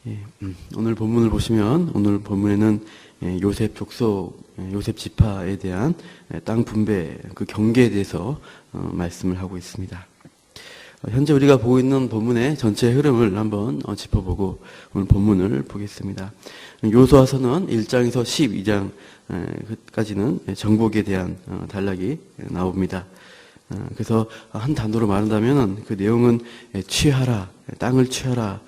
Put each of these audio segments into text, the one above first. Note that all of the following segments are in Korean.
예, 오늘 본문을 보시면 오늘 본문에는 요셉 족속, 요셉 지파에 대한 땅 분배, 그 경계에 대해서 말씀을 하고 있습니다. 현재 우리가 보고 있는 본문의 전체 흐름을 한번 짚어보고 오늘 본문을 보겠습니다. 요수아서는 1장에서 12장까지는 정복에 대한 단락이 나옵니다. 그래서 한 단어로 말한다면 그 내용은 취하라, 땅을 취하라,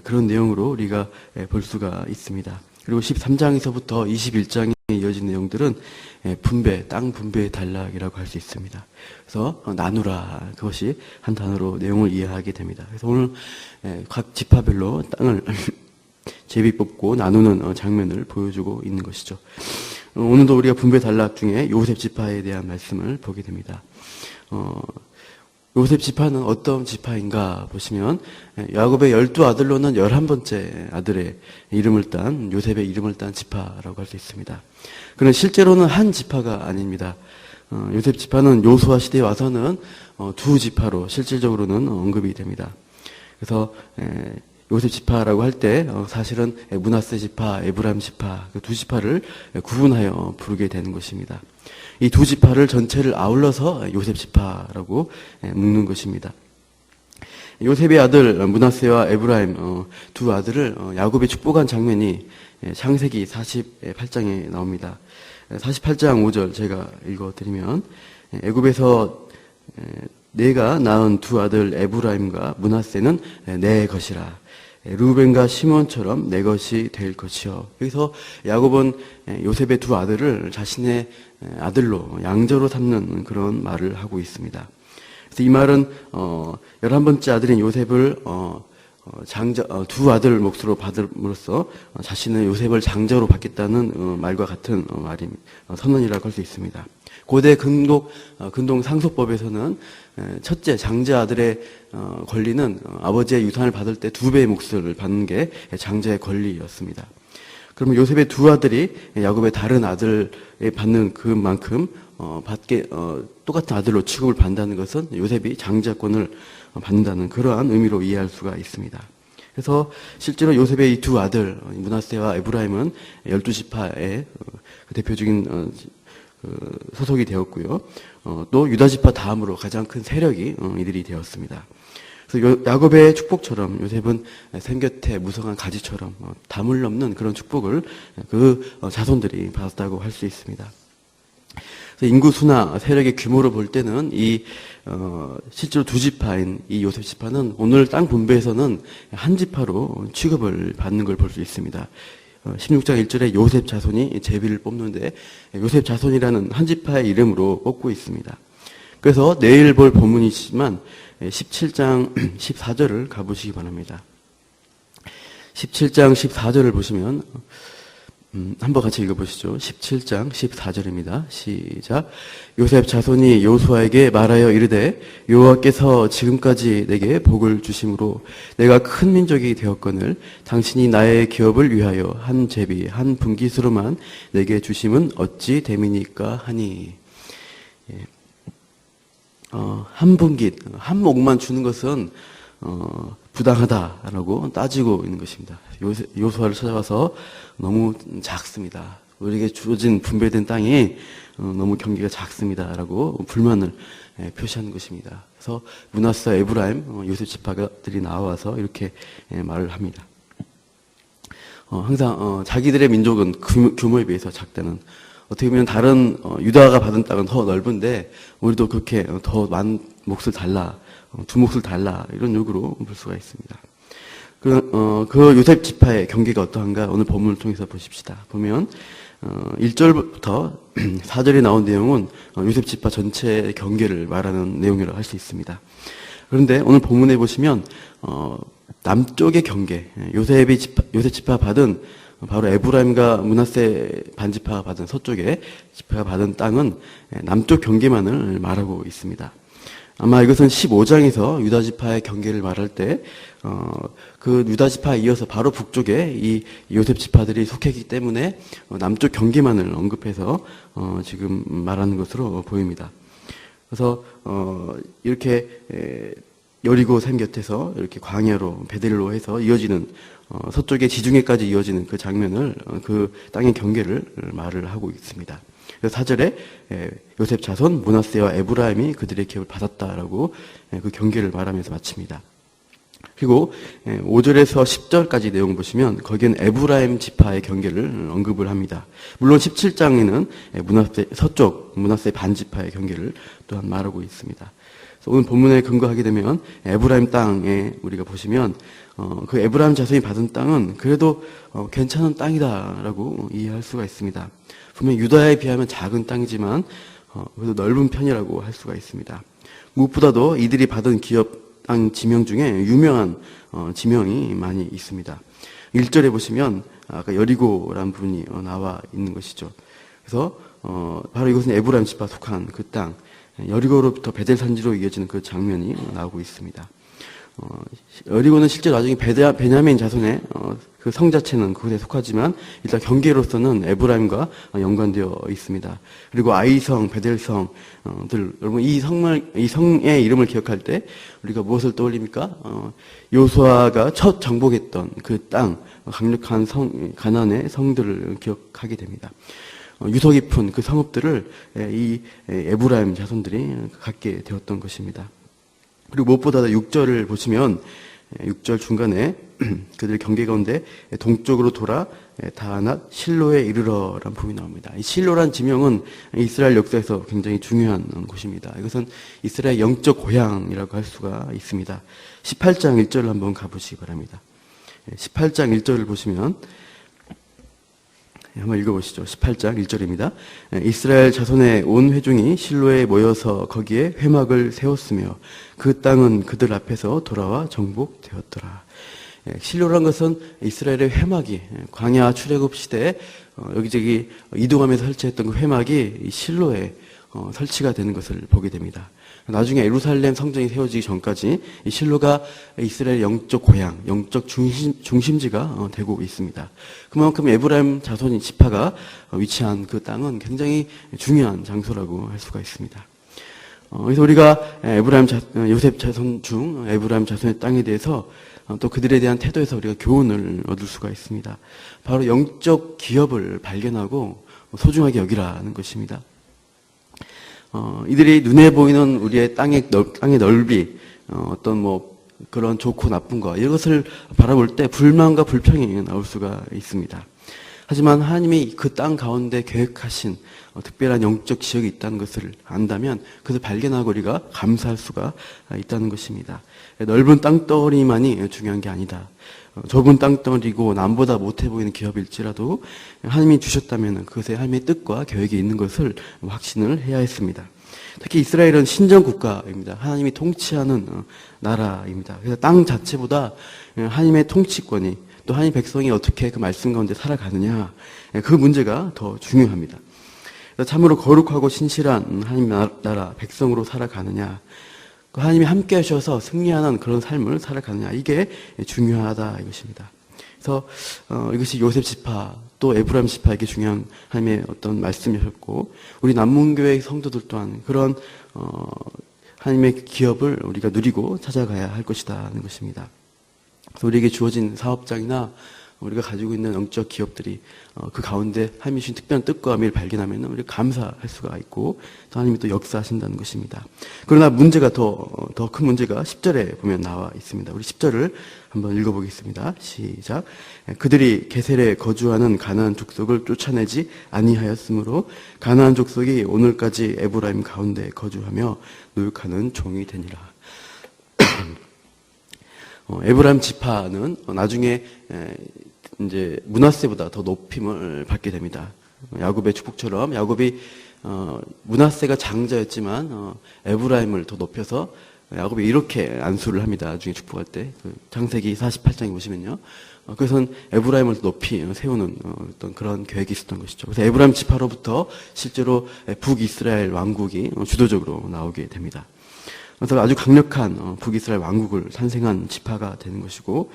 그런 내용으로 우리가 볼 수가 있습니다. 그리고 13장에서부터 21장에 이어진 내용들은 분배, 땅 분배의 단락이라고 할 수 있습니다. 그래서 나누라, 그것이 한 단어로 내용을 이해하게 됩니다. 그래서 오늘 각 지파별로 땅을 제비 뽑고 나누는 장면을 보여주고 있는 것이죠. 오늘도 우리가 분배 단락 중에 요셉 지파에 대한 말씀을 보게 됩니다. 요셉 지파는 어떤 지파인가 보시면 야곱의 12아들로는 11번째 아들의 이름을 딴, 요셉의 이름을 딴 지파라고 할 수 있습니다. 그러나 실제로는 한 지파가 아닙니다. 요셉 지파는 요수아 시대에 와서는 두 지파로 실질적으로는 언급이 됩니다. 그래서 요셉 지파라고 할 때 사실은 므낫세 지파, 에브라임 지파, 그 두 지파를 구분하여 부르게 되는 것입니다. 이 두 지파를 전체를 아울러서 요셉 지파라고 묻는 것입니다. 요셉의 아들 므낫세와 에브라임 두 아들을 야곱이 축복한 장면이 창세기 48장에 나옵니다. 48장 5절 제가 읽어드리면 애굽에서 내가 낳은 두 아들 에브라임과 므낫세는 내 것이라. 루벤과 시몬처럼 내 것이 될 것이요. 여기서 야곱은 요셉의 두 아들을 자신의 아들로 양자로 삼는 그런 말을 하고 있습니다. 그래서 이 말은 11번째 아들인 요셉을 두 아들 몫으로 받음으로써 자신은 요셉을 장자로 받겠다는 말과 같은 선언이라고 할 수 있습니다. 고대 근동 상속법에서는 첫째 장자 아들의 권리는 아버지의 유산을 받을 때 2배의 몫을 받는 게 장자의 권리였습니다. 그러면 요셉의 두 아들이 야곱의 다른 아들에 받는 그만큼 똑같은 아들로 취급을 받는다는 것은 요셉이 장자권을 받는다는 그러한 의미로 이해할 수가 있습니다. 그래서 실제로 요셉의 이 두 아들 므낫세와 에브라임은 12지파의 대표적인 소속이 되었고요. 또 유다지파 다음으로 가장 큰 세력이 이들이 되었습니다. 그래서 야곱의 축복처럼 요셉은 생곁에 무성한 가지처럼 담을 넘는 그런 축복을 그 자손들이 받았다고 할 수 있습니다. 그래서 인구수나 세력의 규모로 볼 때는 실제로 두 지파인 이 요셉 지파는 오늘 땅 분배에서는 한 지파로 취급을 받는 걸 볼 수 있습니다. 16장 1절에 요셉 자손이 제비를 뽑는데 요셉 자손이라는 한 지파의 이름으로 뽑고 있습니다. 그래서 내일 볼 본문이지만 17장 14절을 가보시기 바랍니다. 17장 14절을 보시면 한번 같이 읽어보시죠. 17장 14절입니다. 시작. 요셉 자손이 요수아에게 말하여 이르되 여호와께서 지금까지 내게 복을 주심으로 내가 큰 민족이 되었거늘 당신이 나의 기업을 위하여 한 제비 한 분깃으로만 내게 주심은 어찌 됨이니까 하니. 한 분깃, 한 몫만 주는 것은 부당하다라고 따지고 있는 것입니다. 요수아를 찾아가서 너무 작습니다. 우리에게 주어진 분배된 땅이 너무 경계가 작습니다라고 불만을 표시하는 것입니다. 그래서 므낫세, 에브라임, 요셉 지파들이 나와서 이렇게 말을 합니다. 항상 자기들의 민족은 규모에 비해서 작다는, 어떻게 보면 다른 유다가 받은 땅은 더 넓은데 우리도 그렇게 더 많은 몫을 달라, 두 몫을 달라, 이런 요구로 볼 수가 있습니다. 그 요셉 지파의 경계가 어떠한가 오늘 본문을 통해서 보십시다. 보면 1절부터 4절에 나온 내용은 요셉 지파 전체의 경계를 말하는 내용이라고 할 수 있습니다. 그런데 오늘 본문에 보시면 남쪽의 경계, 요셉 지파 받은 바로 에브라임과 므낫세 반지파가 받은 서쪽의 지파가 받은 땅은 남쪽 경계만을 말하고 있습니다. 아마 이것은 15장에서 유다지파의 경계를 말할 때 그 유다지파에 이어서 바로 북쪽에 이 요셉 지파들이 속했기 때문에 남쪽 경계만을 언급해서 지금 말하는 것으로 보입니다. 그래서 이렇게 여리고 샘 곁에서 이렇게 광야로 베델로 해서 이어지는 서쪽의 지중해까지 이어지는 그 장면을 그 땅의 경계를 말을 하고 있습니다. 그래서 4절에 요셉 자손 므낫세와 에브라임이 그들의 기업을 받았다라고 그 경계를 말하면서 마칩니다. 그리고 5절에서 10절까지 내용 보시면 거기엔 에브라임 지파의 경계를 언급을 합니다. 물론 17장에는 서쪽 므낫세 반지파의 경계를 또한 말하고 있습니다. 그래서 오늘 본문에 근거하게 되면 에브라임 땅에 우리가 보시면 그 에브라임 자손이 받은 땅은 그래도 괜찮은 땅이다라고 이해할 수가 있습니다. 분명 유다에 비하면 작은 땅이지만 그래도 넓은 편이라고 할 수가 있습니다. 무엇보다도 이들이 받은 기업 땅 지명 중에 유명한 지명이 많이 있습니다. 1절에 보시면 아까 여리고라는 부분이 나와 있는 것이죠. 그래서 바로 이것은 에브라임 지파 속한 그 땅, 여리고로부터 베델 산지로 이어지는 그 장면이 나오고 있습니다. 여리고는 실제 나중에 베냐민 자손의 그 성 자체는 그곳에 속하지만 일단 경계로서는 에브라임과 연관되어 있습니다. 그리고 아이성, 베델성들 여러분 이 성의 이름을 기억할 때 우리가 무엇을 떠올립니까? 요수아가 첫 정복했던 그 땅, 강력한 가나안의 성들을 기억하게 됩니다. 유서 깊은 그 성읍들을 이 에브라임 자손들이 갖게 되었던 것입니다. 그리고 무엇보다 6절을 보시면 6절 중간에 그들의 경계 가운데 동쪽으로 돌아 다하낫 실로에 이르러라는 부분이 나옵니다. 이 실로란 지명은 이스라엘 역사에서 굉장히 중요한 곳입니다. 이것은 이스라엘 영적 고향이라고 할 수가 있습니다. 18장 1절을 한번 가보시기 바랍니다. 18장 1절을 보시면 한번 읽어보시죠. 18장 1절입니다. 이스라엘 자손의 온 회중이 실로에 모여서 거기에 회막을 세웠으며 그 땅은 그들 앞에서 돌아와 정복되었더라. 실로란 것은 이스라엘의 회막이 광야 출애굽 시대에 여기저기 이동하면서 설치했던 그 회막이 실로에 설치가 되는 것을 보게 됩니다. 나중에 예루살렘 성전이 세워지기 전까지 이 실로가 이스라엘 영적 고향, 영적 중심지가 되고 있습니다. 그만큼 에브라임 자손 지파가 위치한 그 땅은 굉장히 중요한 장소라고 할 수가 있습니다. 그래서 우리가 요셉 자손 중 에브라임 자손의 땅에 대해서 또 그들에 대한 태도에서 우리가 교훈을 얻을 수가 있습니다. 바로 영적 기업을 발견하고 소중하게 여기라는 것입니다. 이들이 눈에 보이는 우리의 땅의 넓이, 어떤 그런 좋고 나쁜 거, 이것을 바라볼 때 불만과 불평이 나올 수가 있습니다. 하지만 하나님이 그 땅 가운데 계획하신 특별한 영적 지역이 있다는 것을 안다면 그것을 발견하고 우리가 감사할 수가 있다는 것입니다. 넓은 땅덩어리만이 중요한 게 아니다. 좁은 땅덩어리고 남보다 못해 보이는 기업일지라도 하나님이 주셨다면 그것에 하나님의 뜻과 계획이 있는 것을 확신을 해야 했습니다. 특히 이스라엘은 신정 국가입니다. 하나님이 통치하는 나라입니다. 그래서 땅 자체보다 하나님의 통치권이 또 하나님 백성이 어떻게 그 말씀 가운데 살아가느냐, 그 문제가 더 중요합니다. 참으로 거룩하고 신실한 하나님 나라 백성으로 살아가느냐, 하나님이 함께 하셔서 승리하는 그런 삶을 살아가느냐, 이게 중요하다 이것입니다. 그래서 이것이 요셉 지파 또 에브라임 지파에게 중요한 하나님의 어떤 말씀이었고, 우리 남문교회 성도들 또한 그런 하나님의 기업을 우리가 누리고 찾아가야 할 것이다는 것입니다. 그래서 우리에게 주어진 사업장이나 우리가 가지고 있는 영적 기업들이 그 가운데 하나님이 주신 특별한 뜻과 의미를 발견하면 우리가 감사할 수가 있고 또 하나님이 또 역사하신다는 것입니다. 그러나 문제가 더 큰 문제가 10절에 보면 나와 있습니다. 우리 10절을 한번 읽어보겠습니다. 시작. 그들이 게셀에 거주하는 가나안 족속을 쫓아내지 아니하였으므로 가나안 족속이 오늘까지 에브라임 가운데 거주하며 노역하는 종이 되니라. 에브라임 지파는 나중에 이제 므낫세보다 더 높임을 받게 됩니다. 야곱의 축복처럼 야곱이 므낫세가 장자였지만 에브라임을 더 높여서 야곱이 이렇게 안수를 합니다. 나중에 축복할 때 창세기 48장에 보시면요. 그것은 에브라임을 더 높이 세우는 어떤 그런 계획이 있었던 것이죠. 그래서 에브라임 지파로부터 실제로 북이스라엘 왕국이 주도적으로 나오게 됩니다. 그래서 아주 강력한 북이스라엘 왕국을 탄생한 지파가 되는 것이고,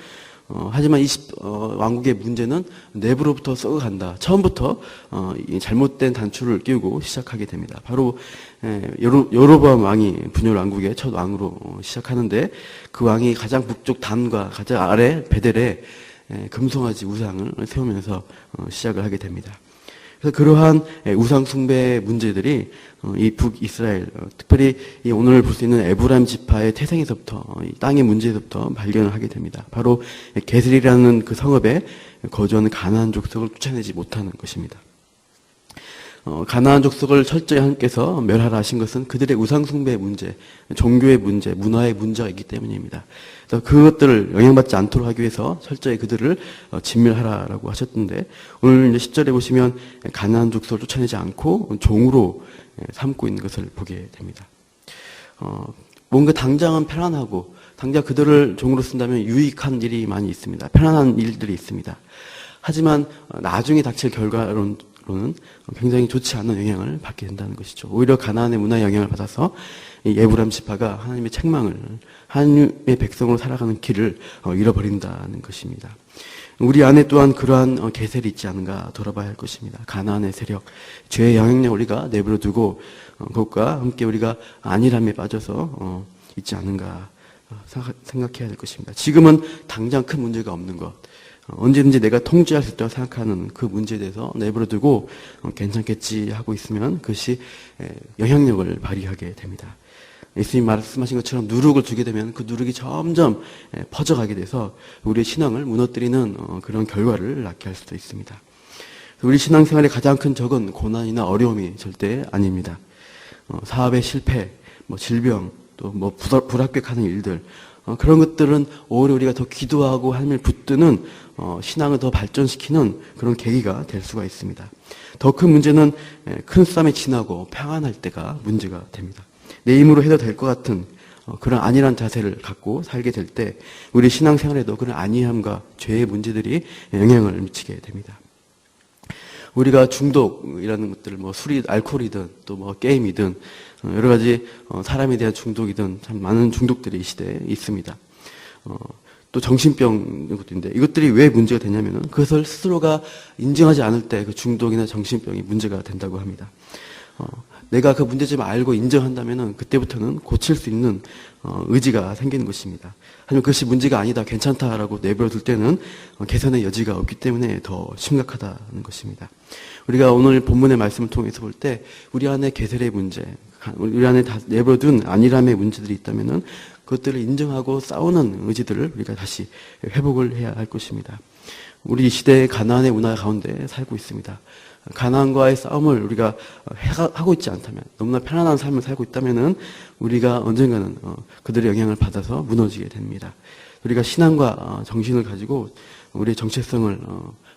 하지만 왕국의 문제는 내부로부터 썩어간다. 처음부터 이 잘못된 단추를 끼우고 시작하게 됩니다. 바로 여로보암 왕이 분열 왕국의 첫 왕으로 시작하는데 그 왕이 가장 북쪽 단과 가장 아래 베델에 금송아지 우상을 세우면서 시작을 하게 됩니다. 그래서 그러한 우상 숭배 문제들이 이 북이스라엘, 특별히 이 오늘 볼 수 있는 에브라임 지파의 태생에서부터, 이 땅의 문제에서부터 발견을 하게 됩니다. 바로 게셀이라는 그 성읍에 거주하는 가나안 족속을 쫓아내지 못하는 것입니다. 가나안 족속을 철저히 하나님께서 멸하라 하신 것은 그들의 우상 숭배의 문제, 종교의 문제, 문화의 문제가 있기 때문입니다. 그래서 그것들을 영향받지 않도록 하기 위해서 철저히 그들을 진멸하라라고 하셨는데, 오늘 이제 10절에 보시면 가나안 족속을 쫓아내지 않고 종으로 삼고 있는 것을 보게 됩니다. 뭔가 당장은 편안하고 당장 그들을 종으로 쓴다면 유익한 일이 많이 있습니다. 편안한 일들이 있습니다. 하지만 나중에 닥칠 결과로는 굉장히 좋지 않은 영향을 받게 된다는 것이죠. 오히려 가나안의 문화의 영향을 받아서 이 에브라임 지파가 하나님의 책망을, 하나님의 백성으로 살아가는 길을 잃어버린다는 것입니다. 우리 안에 또한 그러한 계셀이 있지 않은가 돌아봐야 할 것입니다. 가나안의 세력, 죄의 영향력 우리가 내버려 두고 그것과 함께 우리가 안일함에 빠져서 있지 않은가 생각해야 될 것입니다. 지금은 당장 큰 문제가 없는 것, 언제든지 내가 통제할 수 있다고 생각하는 그 문제에 대해서 내버려 두고 괜찮겠지 하고 있으면 그것이 영향력을 발휘하게 됩니다. 예수님 말씀하신 것처럼 누룩을 주게 되면 그 누룩이 점점 퍼져가게 돼서 우리의 신앙을 무너뜨리는 그런 결과를 낳게 할 수도 있습니다. 우리 신앙생활의 가장 큰 적은 고난이나 어려움이 절대 아닙니다. 사업의 실패, 질병, 또 불합격하는 일들, 그런 것들은 오히려 우리가 더 기도하고 하나님을 붙드는 신앙을 더 발전시키는 그런 계기가 될 수가 있습니다. 더 큰 문제는 큰 싸움이 지나고 평안할 때가 문제가 됩니다. 내 힘으로 해도 될 것 같은 그런 안일한 자세를 갖고 살게 될 때 우리 신앙생활에도 그런 안이함과 죄의 문제들이 영향을 미치게 됩니다. 우리가 중독이라는 것들을 술이, 알코올이든 또 게임이든 여러 가지 사람에 대한 중독이든 참 많은 중독들이 이 시대에 있습니다. 또 정신병 것도 있는데 이것들이 왜 문제가 되냐면은 그것을 스스로가 인정하지 않을 때 그 중독이나 정신병이 문제가 된다고 합니다. 내가 그 문제점을 알고 인정한다면은 그때부터는 고칠 수 있는 의지가 생기는 것입니다. 하지만 그것이 문제가 아니다, 괜찮다라고 내버려둘 때는 개선의 여지가 없기 때문에 더 심각하다는 것입니다. 우리가 오늘 본문의 말씀을 통해서 볼 때 우리 안에 계절의 문제, 우리 안에 다 내버려둔 안일함의 문제들이 있다면은 그것들을 인정하고 싸우는 의지들을 우리가 다시 회복을 해야 할 것입니다. 우리 시대의 가나안의 문화 가운데 살고 있습니다. 가나안과의 싸움을 우리가 하고 있지 않다면, 너무나 편안한 삶을 살고 있다면은 우리가 언젠가는 그들의 영향을 받아서 무너지게 됩니다. 우리가 신앙과 정신을 가지고 우리의 정체성을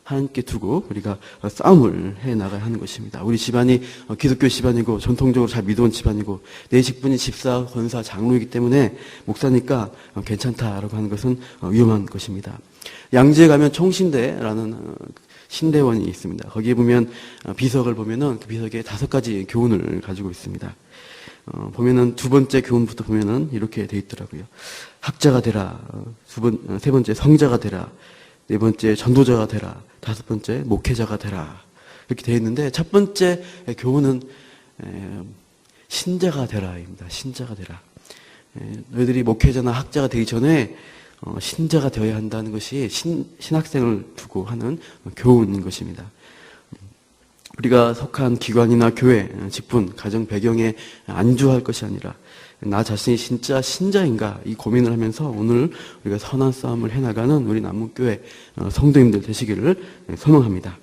하나님께 두고 우리가 싸움을 해 나가야 하는 것입니다. 우리 집안이 기독교 집안이고 전통적으로 잘 믿어온 집안이고 내 직분이 집사, 권사, 장로이기 때문에 목사니까 괜찮다라고 하는 것은 위험한 것입니다. 양지에 가면 총신대라는 신대원이 있습니다. 거기에 보면 비석을 보면은 그 비석에 5가지 교훈을 가지고 있습니다. 보면은 두 번째 교훈부터 보면은 이렇게 돼 있더라고요. 학자가 되라. 세 번째 성자가 되라. 네 번째 전도자가 되라. 5번째 목회자가 되라. 이렇게 돼 있는데 첫 번째 교훈은 신자가 되라입니다. 신자가 되라. 너희들이 목회자나 학자가 되기 전에 신자가 되어야 한다는 것이 신학생을 두고 하는 교훈인 것입니다. 우리가 속한 기관이나 교회, 직분, 가정 배경에 안주할 것이 아니라 나 자신이 진짜 신자인가 이 고민을 하면서 오늘 우리가 선한 싸움을 해나가는 우리 남문교회 성도님들 되시기를 소망합니다.